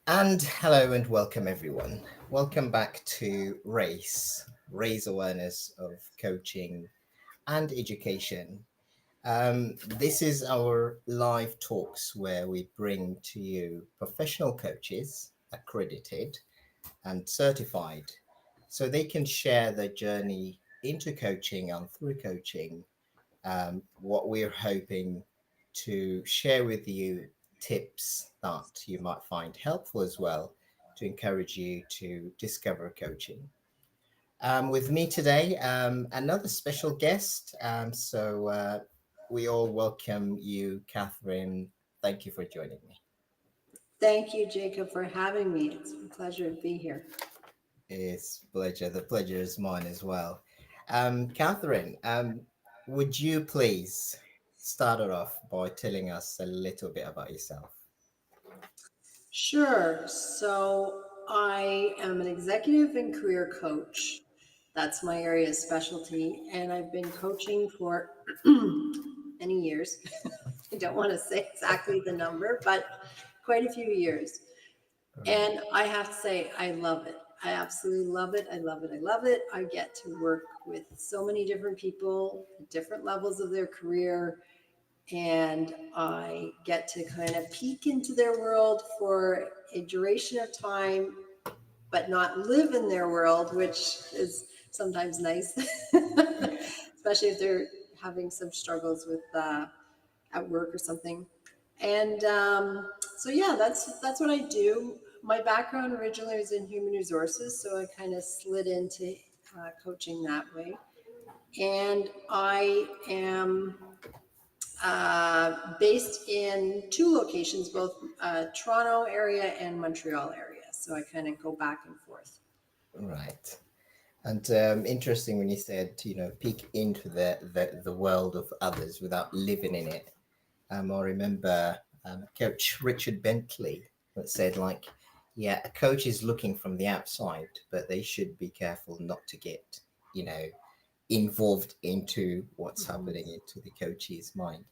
And hello and welcome everyone. Welcome back to Raise Awareness of Coaching and Education. This is our live talks where we bring to you professional coaches, accredited and certified, so they can share their journey into coaching and through coaching. What we're hoping to share with you tips that you might find helpful as well to encourage you to discover coaching. With me today, another special guest. We all welcome you, Catherine. Thank you for joining me. Thank you, Jacob, for having me. It's a pleasure to be here. It's a pleasure. The pleasure is mine as well. Catherine, would you please start it off by telling us a little bit about yourself? Sure. So, I am an executive and career coach. That's my area of specialty. And I've been coaching for many years. I don't want to say exactly the number, but quite a few years. Right. And I have to say, I love it. I absolutely love it. I love it. I love it. I get to work with so many different people at different levels of their career, and I get to kind of peek into their world for a duration of time, but not live in their world, which is sometimes nice, especially if they're having some struggles with at work or something. And so yeah, that's what I do. My background originally was in human resources, so I kind of slid into coaching that way. And I am based in two locations, both Toronto area and Montreal area. So I kind of go back and forth. Right. And interesting when you said, peek into the world of others without living in it. I remember Coach Richard Bentley that said, like, yeah, a coach is looking from the outside, but they should be careful not to get, you know, involved into what's Mhm. happening into the coach's mind.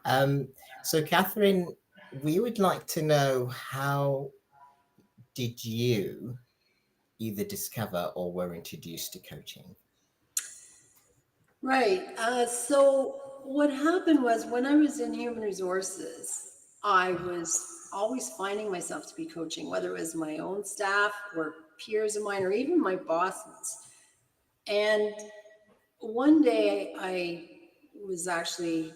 Um, so, Catherine, we would like to know, how did you either discover or were introduced to coaching? Right. So what happened was when I was in human resources, I was always finding myself to be coaching, whether it was my own staff or peers of mine or even my bosses. And one day I was actually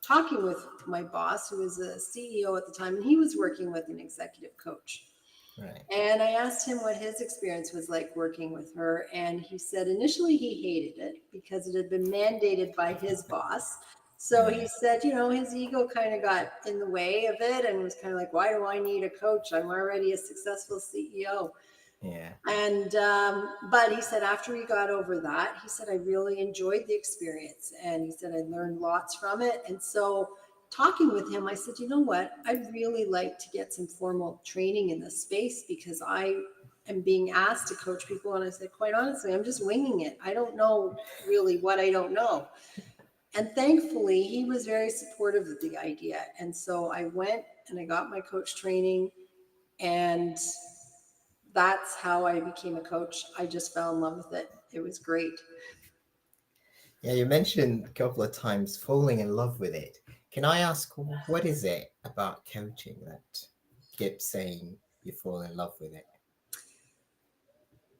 talking with my boss, who was a CEO at the time, and he was working with an executive coach. Right. And I asked him what his experience was like working with her. And he said initially he hated it because it had been mandated by his boss. So he Yeah. said, his ego kind of got in the way of it and was kind of like, why do I need a coach? I'm already a successful CEO. Yeah. And, but he said after he got over that, he said, I really enjoyed the experience. And he said, I learned lots from it. And so, talking with him, I said, you know what? I'd really like to get some formal training in this space because I am being asked to coach people. And I said, quite honestly, I'm just winging it. I don't know really what I don't know. And thankfully, he was very supportive of the idea. And so I went and I got my coach training, and that's how I became a coach. I just fell in love with it. It was great. Yeah, you mentioned a couple of times falling in love with it. Can I ask, what is it about coaching that keeps saying you fall in love with it?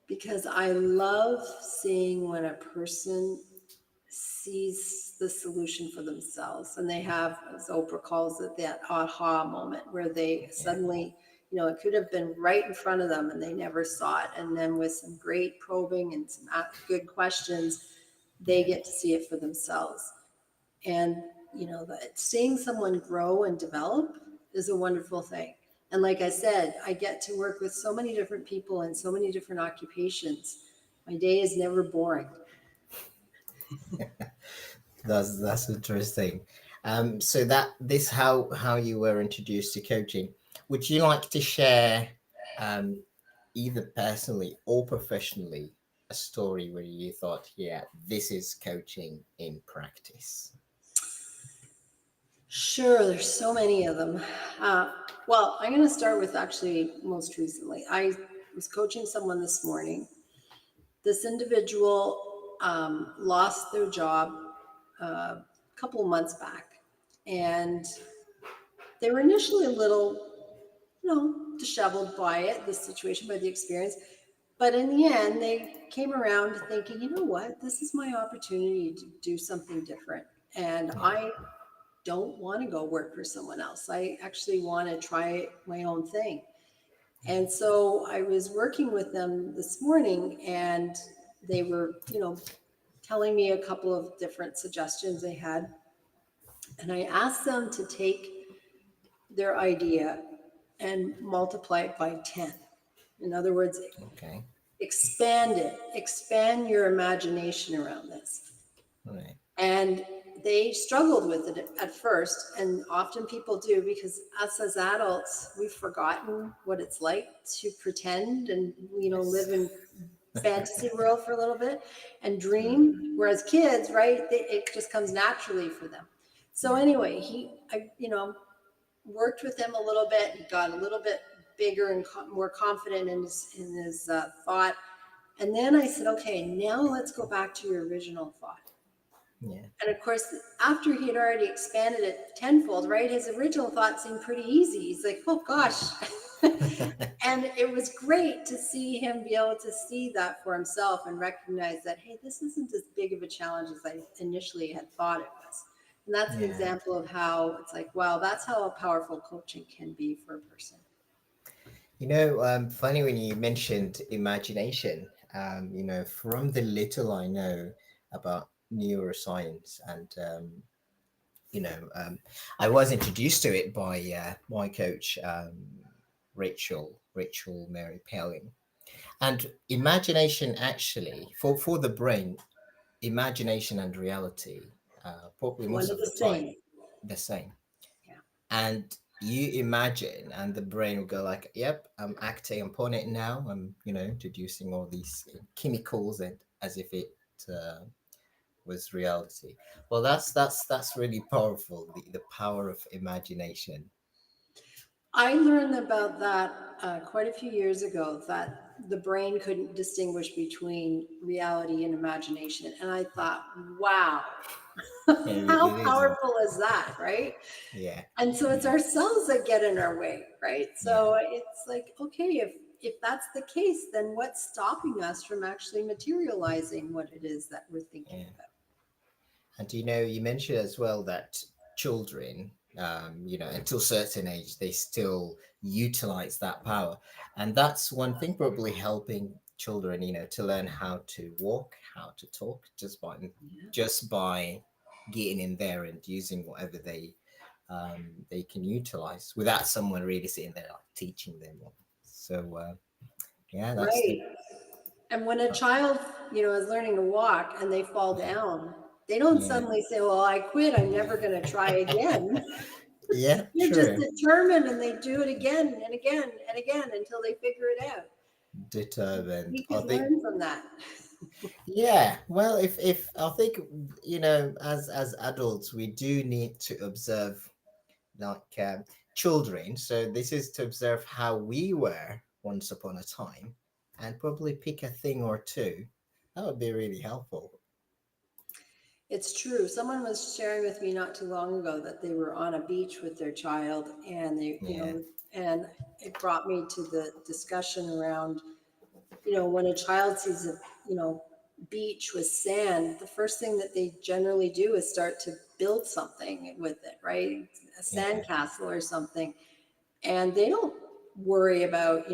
Because I love seeing when a person sees the solution for themselves and they have, as Oprah calls it, that aha moment where they Yeah. suddenly, it could have been right in front of them and they never saw it. And then with some great probing and some good questions, they Yeah. get to see it for themselves. And that seeing someone grow and develop is a wonderful thing. And like I said, I get to work with so many different people in so many different occupations. My day is never boring. That's interesting. So that this how you were introduced to coaching. Would you like to share, um, either personally or professionally, a story where you thought, yeah, this is coaching in practice? Sure, there's so many of them. Uh, well, I'm going to start with actually most recently. I was coaching someone this morning. This individual lost their job a couple of months back, and they were initially a little, disheveled by it, the situation, by the experience. But in the end, they came around thinking, you know what, this is my opportunity to do something different. And Yeah. I don't want to go work for someone else. I actually want to try my own thing. And so I was working with them this morning, and they were, telling me a couple of different suggestions they had. And I asked them to take their idea and multiply it by 10. In other words, Okay. expand it, expand your imagination around this. Right. And they struggled with it at first, and often people do, because us as adults, we've forgotten what it's like to pretend and Yes. live in fantasy world for a little bit and True. dream. Whereas kids, right, it just comes naturally for them. So Yeah. anyway, I worked with him a little bit. He got a little bit bigger and more confident in his thought. And then I said, okay, now let's go back to your original thought. Yeah. And of course, after he had already expanded it tenfold, right, his original thought seemed pretty easy. He's like, oh gosh. And it was great to see him be able to see that for himself and recognize that, hey, this isn't as big of a challenge as I initially had thought it was. And that's an Yeah. example of how it's like, wow, that's how powerful coaching can be for a person. Funny when you mentioned imagination. From the little I know about neuroscience, and you know, um, I was introduced to it by my coach, Rachel Mary Pelling. And imagination, actually, for the brain, imagination and reality, probably One most of of the the time, same. the same. Yeah. And you imagine, and the brain will go like, "Yep, I'm acting upon it now. I'm, introducing all these chemicals, and as if it uh, was reality." Well, that's really powerful. The power of imagination. I learned about that quite a few years ago, that the brain couldn't distinguish between reality and imagination. And I thought, wow, how It isn't. powerful is that, right? Yeah, And so it's ourselves that get in our way, right? yeah, So it's like, okay, if that's the case, then what's stopping us from actually materializing what it is that we're thinking yeah. about? And you mentioned as well that children, until certain age, they still utilize that power, and that's one thing probably helping children, to learn how to walk, how to talk, Yeah. just by getting in there and using whatever they can utilize without someone really sitting there like teaching them. So yeah, that's the Right. And when a child, is learning to walk and they fall down, they don't yeah. suddenly say, well, I quit, I'm never going to try again. Yeah, They're just true. determined, and they do it again and again and again until they figure it out. Determined. We I could think. learn from that. Yeah, well, if I think, as adults, we do need to observe like children. So this is to observe how we were once upon a time, and probably pick a thing or two. That would be really helpful. It's true. Someone was sharing with me not too long ago that they were on a beach with their child, and Yeah, and it brought me to the discussion around, when a child sees a, beach with sand, the first thing that they generally do is start to build something with it, right? A yeah, sandcastle or something. And they don't worry about,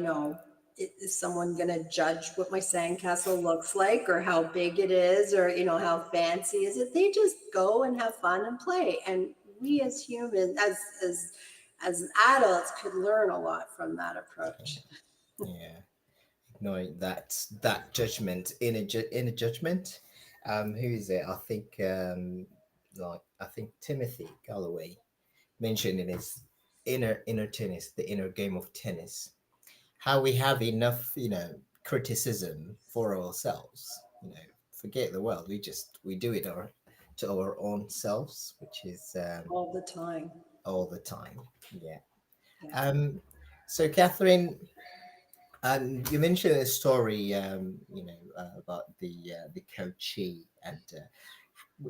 is someone going to judge what my sandcastle looks like, or how big it is, or how fancy is it. They just go and have fun and play. And we as humans, as adults, could learn a lot from that approach. yeah. Ignoring that judgment, inner judgment. Who is it? I think Timothy Galloway mentioned in his inner tennis, the inner game of tennis, how we have enough, criticism for ourselves. Forget the world. We do it to our own selves, which is all the time. all the time. Yeah. Yeah. Um, so, Catherine, you mentioned a story, about the coachee, and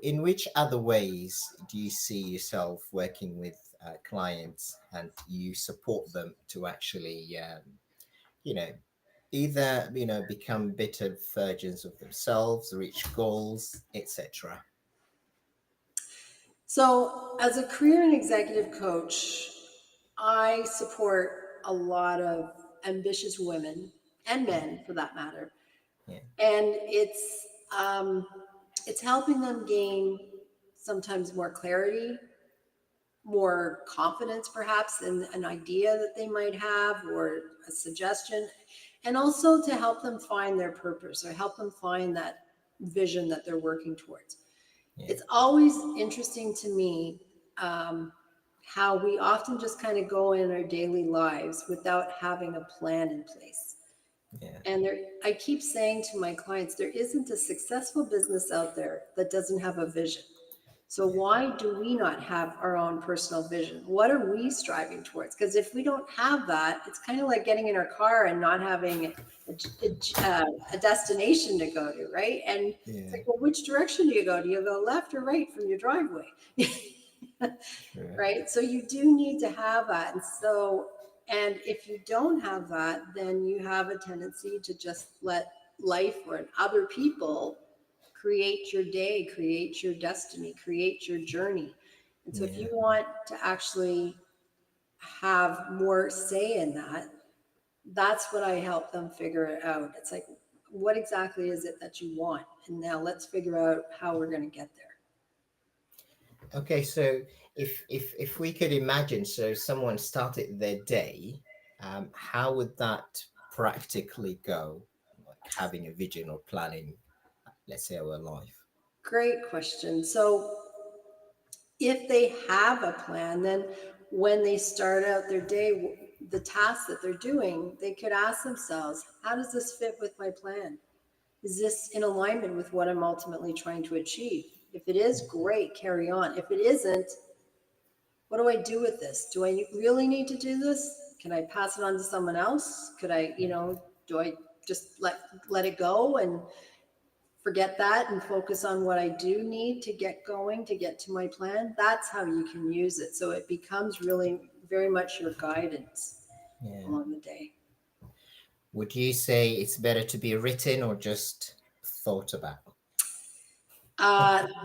in which other ways do you see yourself working with clients, and you support them to actually, you know, either become better versions of themselves, reach goals, etc. So, as a career and executive coach, I support a lot of ambitious women and Yeah, men, for that matter, yeah, and um, it's helping them gain sometimes more clarity, more confidence, perhaps, in an idea that they might have or a suggestion, and also to help them find their purpose or help them find that vision that they're working towards. yeah, It's always interesting to me how we often just kind of go in our daily lives without having a plan in place. yeah, And I keep saying to my clients, there isn't a successful business out there that doesn't have a vision. So yeah, why do we not have our own personal vision? What are we striving towards? Because if we don't have that, it's kind of like getting in our car and not having a destination to go to, right? And it's yeah. like, well, which direction do you go? Do you go left or right from your driveway? True. Right? So you do need to have that. And if you don't have that, then you have a tendency to just let life or other people create your day, create your destiny, create your journey. And so if Yeah, you want to actually have more say in that, that's what I help them figure it out. It's like, what exactly is it that you want? And now let's figure out how we're going to get there. okay. So if we could imagine, so someone started their day, how would that practically go, like having a vision or planning, let's say, our life? Great question. So if they have a plan, then when they start out their day, the tasks that they're doing, they could ask themselves, how does this fit with my plan? Is this in alignment with what I'm ultimately trying to achieve? If it is, great, carry on. If it isn't, what do I do with this? Do I really need to do this? Can I pass it on to someone else? Could I, do I just let it go and forget that and focus on what I do need to get going, to get to my plan? That's how you can use it. So it becomes really very much your guidance Yeah. along the day. Would you say it's better to be written or just thought about?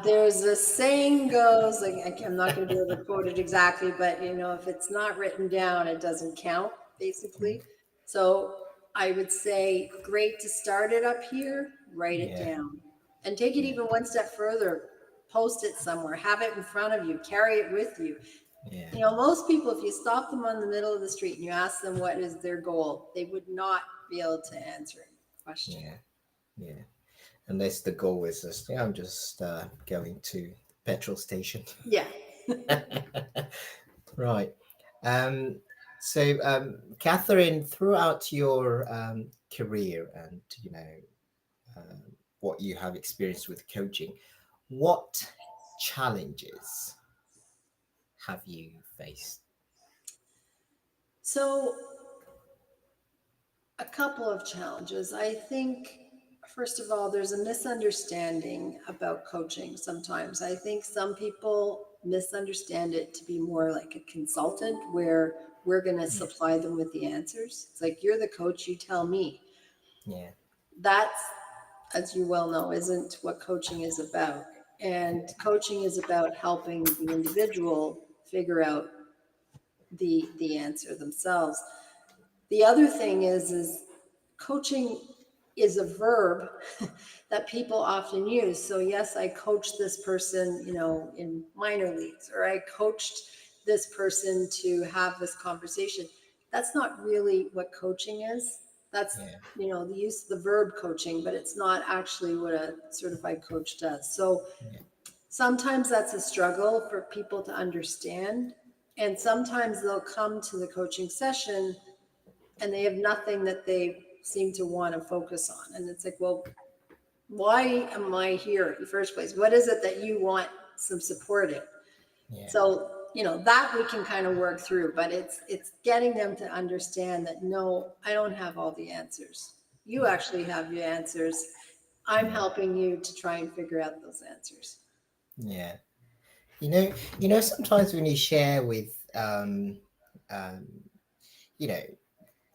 There's a saying goes, like, I'm not going to be able to quote it exactly, but if it's not written down, it doesn't count, basically. So I would say, great to start it up here, write it Yeah, down. And take it yeah, even one step further, post it somewhere, have it in front of you, carry it with you. yeah, Most people, if you stop them on the middle of the street and you ask them what is their goal, they would not be able to answer a question. yeah, yeah. Unless the goal is just, yeah, I'm just going to petrol station. Yeah. Right. Um, so, Catherine, throughout your career and um, what you have experienced with coaching, what challenges have you faced? So a couple of challenges. I think, first of all, there's a misunderstanding about coaching sometimes. I think some people misunderstand it to be more like a consultant where we're going to Yeah, supply them with the answers. It's like, you're the coach, you tell me. yeah, That's, as you well know, isn't what coaching is about. And coaching is about helping the individual figure out the answer themselves. The other thing is coaching is a verb that people often use. So yes, I coached this person, in minor leagues, or I coached this person to have this conversation. That's not really what coaching is. That's, yeah, the use of the verb coaching, but it's not actually what a certified coach does. So yeah, sometimes that's a struggle for people to understand. And sometimes they'll come to the coaching session and they have nothing that they seem to want to focus on. And it's like, well, Why am I here in the first place? What is it that you want some support in? Yeah. So, that we can kind of work through, but it's getting them to understand that no, I don't have all the answers. You Yeah. actually have the answers. I'm Yeah. helping you to try and figure out those answers. Yeah. Sometimes when you share with um, you know,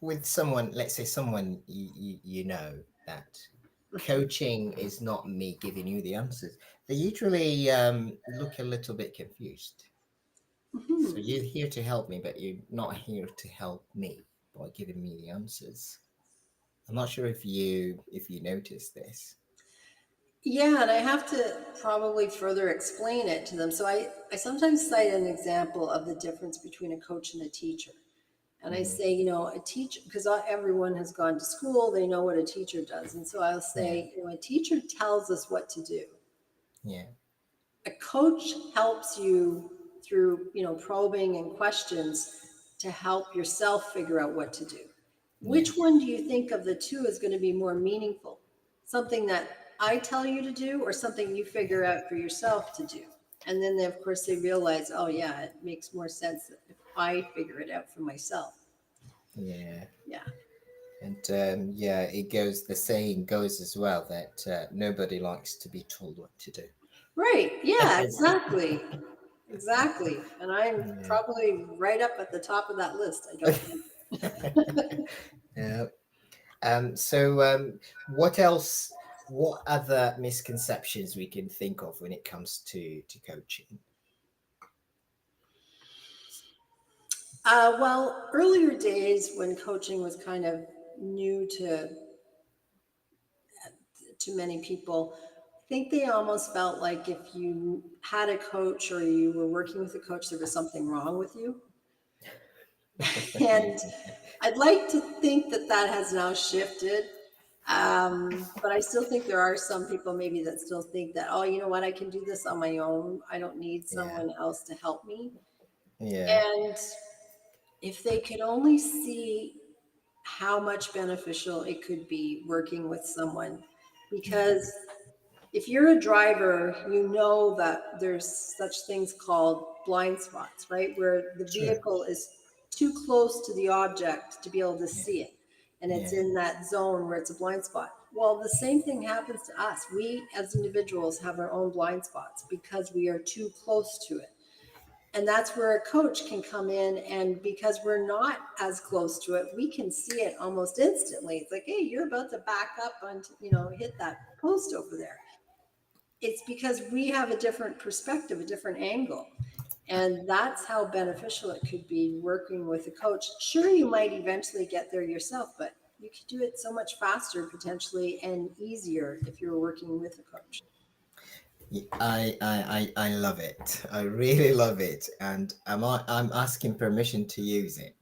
with someone, let's say someone you know that coaching is not me giving you the answers, they usually look a little bit confused. So Hmm. you're here to help me, but you're not here to help me by giving me the answers. I'm not sure if you notice this. Yeah, and I have to probably further explain it to them. So I sometimes cite an example of the difference between a coach and a teacher. And I Hmm. say, a teacher, because everyone has gone to school, they know what a teacher does. And so I'll Yeah. say, a teacher tells us what to do. Yeah. A coach helps you through, probing and questions to help yourself figure out what to do. Yeah. Which one do you think of the two is going to be more meaningful? Something that I tell you to do or something you figure out for yourself to do? And then, of course, they realize, oh, yeah, it makes more sense if I figure it out for myself. Yeah. Yeah. And yeah, it goes. The saying goes as well that nobody likes to be told what to do. Right. Yeah, exactly. Exactly. And I'm Yeah. probably right up at the top of that list. I don't think. Yeah. So, what else? What other misconceptions we can think of when it comes to coaching? Well, earlier days when coaching was kind of new to many people, I think they almost felt like if you had a coach or you were working with a coach, there was something wrong with you. And I'd like to think that that has now shifted. But I still think there are some people maybe that still think that, oh, you know what, I can do this on my own. I don't need Yeah. someone else to help me. Yeah. And if they could only see how much beneficial it could be working with someone, Yeah. because if you're a driver, you know that there's such things called blind spots, right? Where the True. vehicle is too close to the object to be able to Yeah. see it. And it's Yeah. in that zone where it's a blind spot. Well, the same thing happens to us. We as individuals have our own blind spots because we are too close to it. And that's where a coach can come in, and because we're not as close to it, we can see it almost instantly. It's like, hey, you're about to back up on, hit that post over there. It's because we have a different perspective, a different angle. And that's how beneficial it could be working with a coach. Sure, you might eventually get there yourself, but you could do it so much faster potentially and easier if you're working with a coach. I love it. I really love it, and I'm asking permission to use it.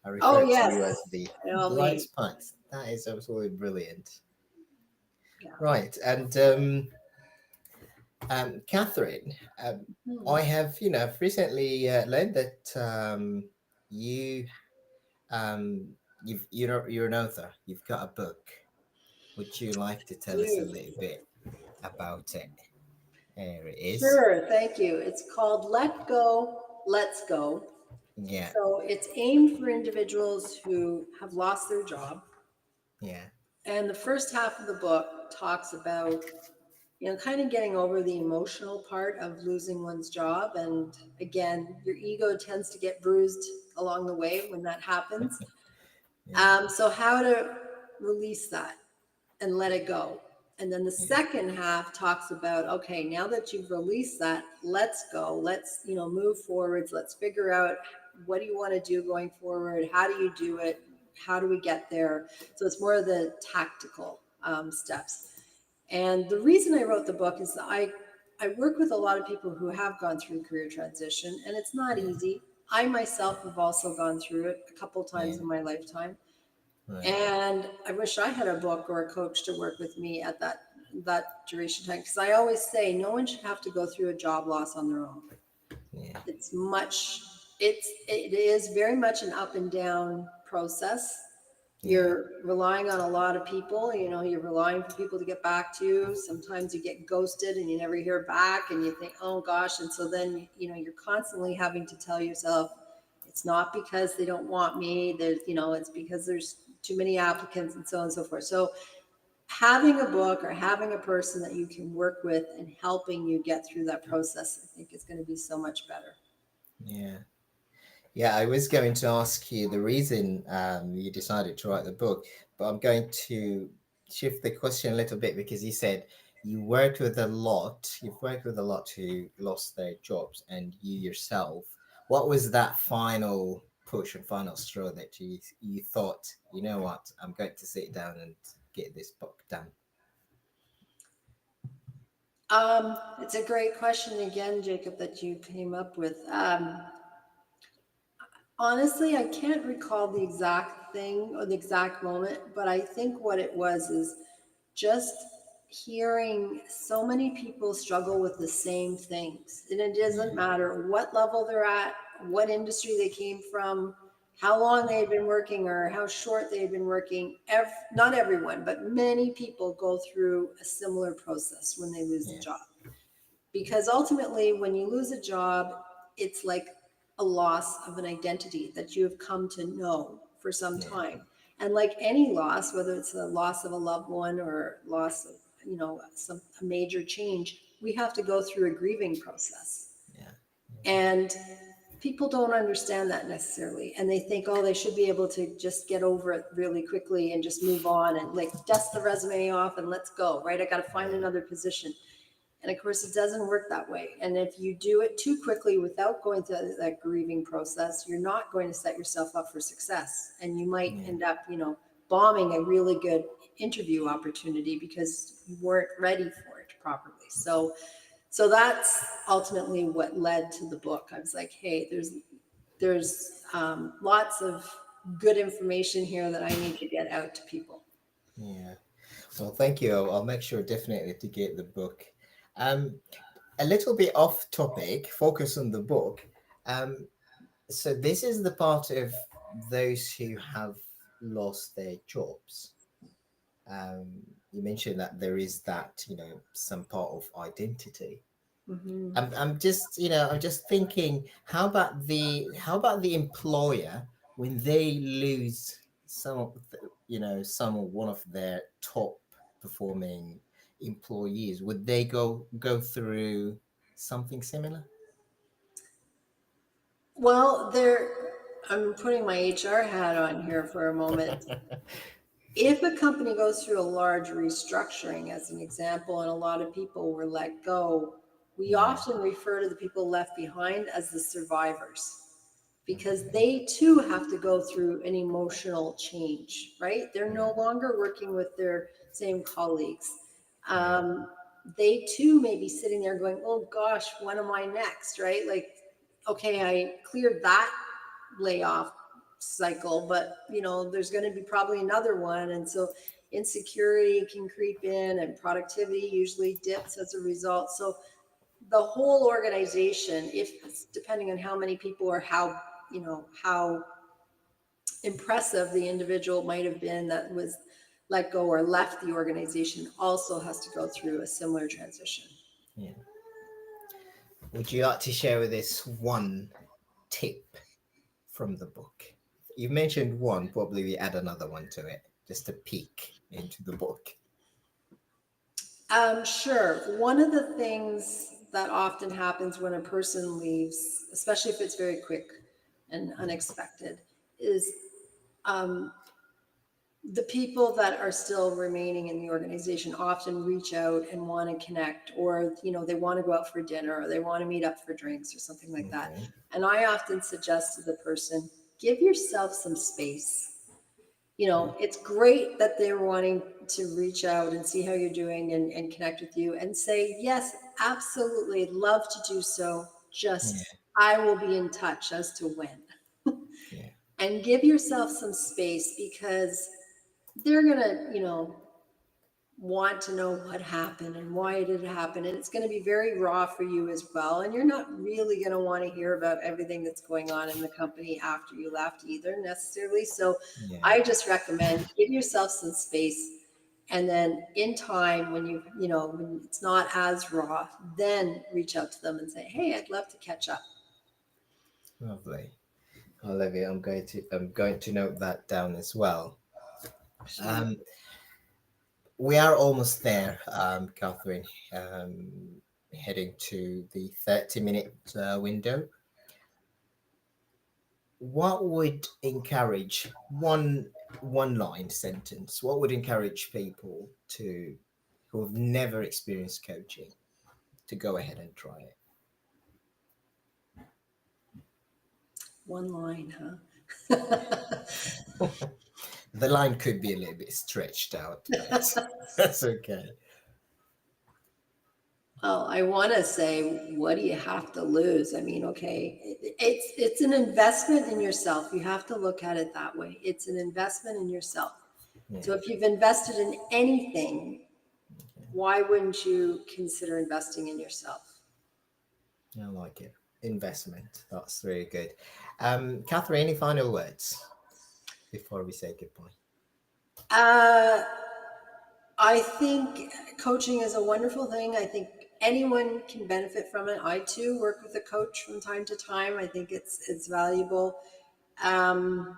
I Oh, refer to yes, you as the by all blind means. spots. That is absolutely brilliant. Yeah. Right, and Catherine, Hmm. I have recently learned that you um, you're an author. You've got a book. Would you like to tell us a Do. little bit about it? There it is. Sure, thank you. It's called Let Go, Let's Go. Yeah, So it's aimed for individuals who have lost their job. yeah, And the first half of the book talks about, kind of getting over the emotional part of losing one's job. And again, your ego tends to get bruised along the way when that happens. yeah, So, how to release that and let it go. And then the yeah, second half talks about, okay, now that you've released that, let's go. Let's, move forwards. Let's figure out what do you want to do going forward? How do you do it? How do we get there? So it's more of the tactical steps. And the reason I wrote the book is that I work with a lot of people who have gone through career transition, and it's not yeah, easy. I myself have also gone through it a couple yeah. times in my lifetime. Right. And I wish I had a book or a coach to work with me at that duration time, because I always say no one should have to go through a job loss on their own. Yeah, It's much it is very much an up and down process. Yeah. You're relying on a lot of people, you're relying for people to get back to you. Sometimes you get ghosted and you never hear back and you think, oh gosh. And so then, you're constantly having to tell yourself, it's not because they don't want me. It's because there's too many applicants and so on and so forth. So having a book or having a person that you can work with and helping you get through that process, I think is going to be so much better. Yeah. Yeah, I was going to ask you the reason you decided to write the book, but I'm going to shift the question a little bit because you said you've worked with a lot who lost their jobs, and you yourself, what was that final push and final straw that you thought, you know what, I'm going to sit down and get this book done? It's a great question again, Jacob, that you came up with. Honestly, I can't recall the exact thing or the exact moment, but I think what it was is just hearing so many people struggle with the same things. And it doesn't Yeah, matter what level they're at, what industry they came from, how long they had been working, or how short they had been working. Not everyone, but many people go through a similar process when they lose a yeah, job. Because ultimately, when you lose a job, it's like a loss of an identity that you have come to know for some yeah, time. And like any loss, whether it's a loss of a loved one or loss of, a major change, we have to go through a grieving process. yeah, And people don't understand that necessarily. And they think, oh, they should be able to just get over it really quickly and just move on and like dust the resume off and let's go, right? I got to find yeah, another position. And of course, it doesn't work that way. And if you do it too quickly without going through that grieving process, you're not going to set yourself up for success. And you might yeah, end up, bombing a really good interview opportunity because you weren't ready for it properly. So that's ultimately what led to the book. I was like, hey, there's lots of good information here that I need to get out to people. yeah. Well, thank you. I'll make sure definitely to get the book. Um, a little bit off topic, focus on the book. Um, so this is the part of those who have lost their jobs. Um, you mentioned that there is that, some part of identity. Mm-hmm. I'm just, I'm just thinking, how about the employer when they lose some of some of one of their top performing employees? Would they go through something similar? Well, I'm putting my HR hat on here for a moment. If a company goes through a large restructuring, as an example, and a lot of people were let go, we Yeah. often refer to the people left behind as the survivors because Okay. they too have to go through an emotional change, right? They're Yeah. no longer working with their same colleagues. Yeah. Um, they too may be sitting there going, oh gosh, when am I next, right? Like, okay, I cleared that layoff cycle, but there's going to be probably another one. And so insecurity can creep in and productivity usually dips as a result. So the whole organization, if depending on how many people or how impressive the individual might have been that was let go or left the organization, also has to go through a similar transition. Yeah. Would you like to share with us one tip from the book? You mentioned one, probably we add another one to it, just a peek into the book. Sure. One of the things that often happens when a person leaves, especially if it's very quick and Yeah. unexpected, is um, the people that are still remaining in the organization often reach out and want to connect, or they want to go out for dinner, or they want to meet up for drinks or something like that. Okay. And I often suggest to the person, give yourself some space. Yeah. It's great that they're wanting to reach out and see how you're doing and connect with you and say, yes, absolutely, love to do so. Yeah. Just, I will be in touch as to when. Yeah. And give yourself some space because they're going to, want to know what happened and why did it happen. And it's going to be very raw for you as well. And you're not really going to want to hear about everything that's going on in the company after you left either necessarily. So Yeah, I just recommend give yourself some space. And then in time, when when it's not as raw, then reach out to them and say, hey, I'd love to catch up. lovely. Olivia, I'm going to note that down as well. Sure. Um, we are almost there, Catherine. Heading to the 30-minute window. What would encourage one line sentence? What would encourage people to who have never experienced coaching to go ahead and try One line, huh? it? The line could be a little bit stretched out, but that's okay. Well, I want to say, what do you have to lose? I mean, okay, it's an investment in yourself. You have to look at it that way. It's an investment in yourself. Yeah, So if you've invested in anything, why wouldn't you consider investing in yourself? I like it. Investment. That's very good. Catherine, any final words before we say goodbye? Uh, I think coaching is a wonderful thing. I think anyone can benefit from it. I too work with a coach from time to time. I think it's valuable. Um,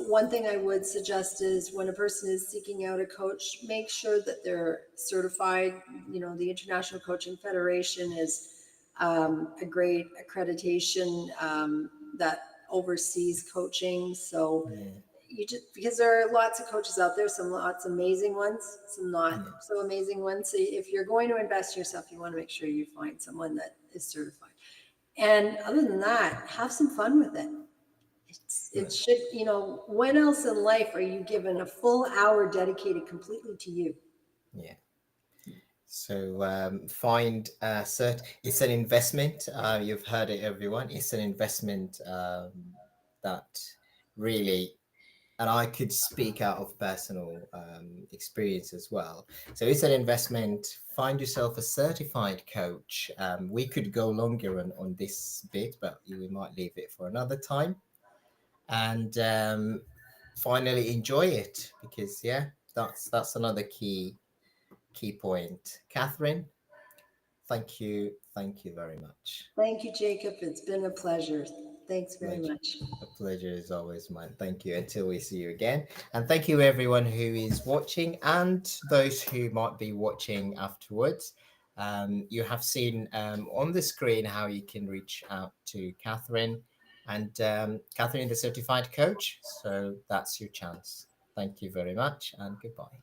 One thing I would suggest is when a person is seeking out a coach, make sure that they're certified. The International Coaching Federation is a great accreditation that oversees coaching. So Yeah, you just because there are lots of coaches out there, some lots amazing ones, some not yeah, so amazing ones. So if you're going to invest in yourself, you want to make sure you find someone that is certified. And other than that, have some fun with it. It right. should, when else in life are you given a full hour dedicated completely to you? Yeah. So find it's an investment. You've heard it, everyone. It's an investment that really, and I could speak out of personal experience as well. So it's an investment. Find yourself a certified coach. We could go longer on this bit, but we might leave it for another time. And finally, enjoy it because yeah, that's another key point. Catherine, thank you very much. Thank you, Jacob. It's been a pleasure. Thanks very Pleasure. much. A pleasure is always mine. Thank you. Until we see you again. And thank you, everyone who is watching and those who might be watching afterwards. You have seen on the screen how you can reach out to Catherine and Catherine, the certified coach. So that's your chance. Thank you very much and goodbye.